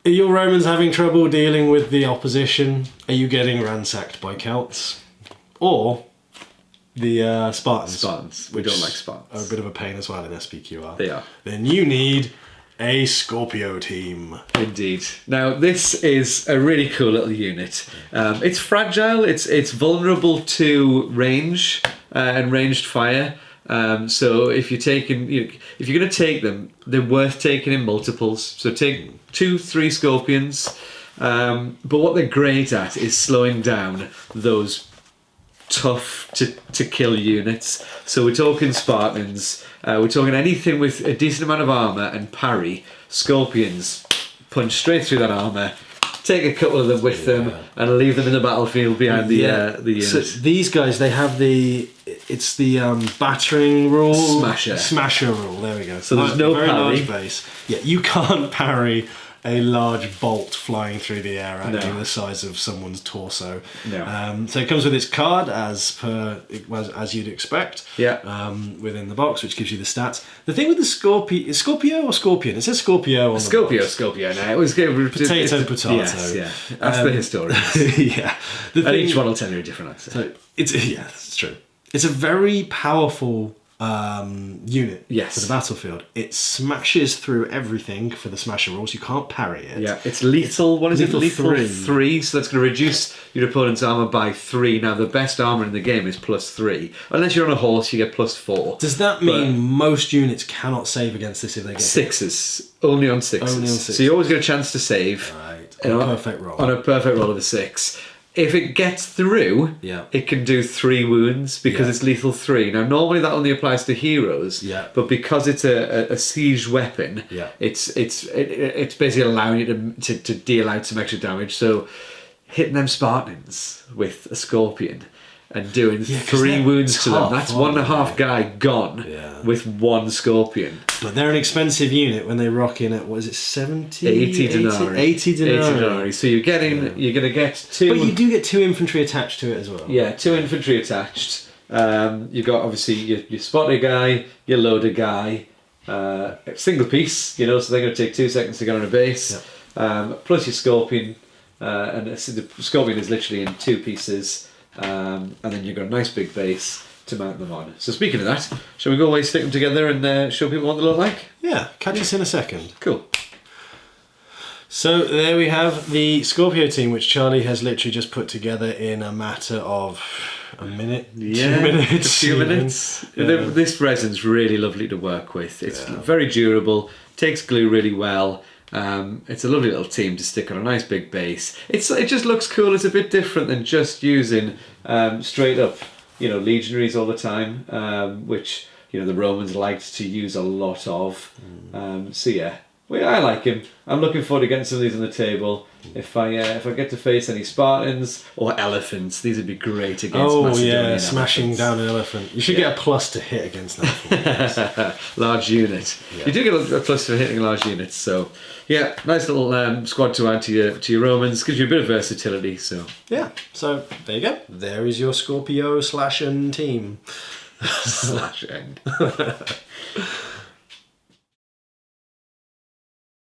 Are your Romans having trouble dealing with the opposition? Are you getting ransacked by Celts? Or the Spartans? Spartans. We don't like Spartans. Are a bit of a pain as well in SPQR. They are. Then you need a Scorpio team. Indeed. Now, this is a really cool little unit. It's fragile. It's vulnerable to range and ranged fire. So if you're going to take them, they're worth taking in multiples. So take 2-3 Scorpions. But what they're great at is slowing down those tough to kill units. So we're talking Spartans. We're talking anything with a decent amount of armor and parry. Scorpions punch straight through that armor. Take a couple of them with them and leave them in the battlefield behind the unit. So these guys, they have the battering rule, smasher rule. There we go. So there's no very parry. Large base. Yeah, you can't parry a large bolt flying through the air at you the size of someone's torso. No. So it comes with its card as you'd expect. Yeah. Within the box, which gives you the stats. The thing with the Scorpio, is Scorpio or Scorpion? It says Scorpio on the Scorpio. Now it was potato. Yes, yeah. That's the historians. Yeah. And each one will tell you a different answer. So that's true. It's a very powerful unit for the battlefield. It smashes through everything for the smasher rules. You can't parry it. Yeah, it's lethal. What is it? Lethal 3. So that's going to reduce your opponent's armor by 3. Now the best armor in the game is +3. Unless you're on a horse, you get +4. Does that mean most units cannot save against this if they get 6s? Only on 6s. Only on 6s. So you always get a chance to save. Right. On a perfect roll. On a perfect roll of a 6. If it gets through, it can do 3 wounds because it's lethal 3. Now, normally that only applies to heroes, but because it's a siege weapon, it's basically allowing you to deal out some extra damage. So, hitting them Spartans with a Scorpion and doing 3 wounds to them, that's 1.5 guy gone with 1 Scorpion. But they're an expensive unit when they rock in at, what is it, 70? 80 denarii. 80 denarii. So you're going to get 2... But you do get 2 infantry attached to it as well. Yeah, 2 infantry attached. You've got, obviously, your spotter guy, your loader guy, single piece, so they're going to take 2 seconds to get on a base. Plus your Scorpion, and the Scorpion is literally in 2 pieces. And then you've got a nice big base to mount them on. So speaking of that, shall we go away, stick them together and show people what they look like? Yeah, catch us in a second. Cool. So there we have the Scorpio team, which Charlie has literally just put together in a matter of a minute, 2 minutes. A few minutes. This resin's really lovely to work with. It's very durable, takes glue really well. It's a lovely little team to stick on a nice big base. It just looks cool. It's a bit different than just using straight up, legionaries all the time, which the Romans liked to use a lot of. So yeah, I like him. I'm looking forward to getting some of these on the table. If I get to face any Spartans or elephants, these would be great against Macedonian smashing elephants. down an elephant. You should get a plus to hit against an elephant. Large unit. You do get a plus for hitting large units. So yeah, nice little squad to add to your Romans. Gives you a bit of versatility. So yeah. So there you go. There is your Scorpio /N team. /N.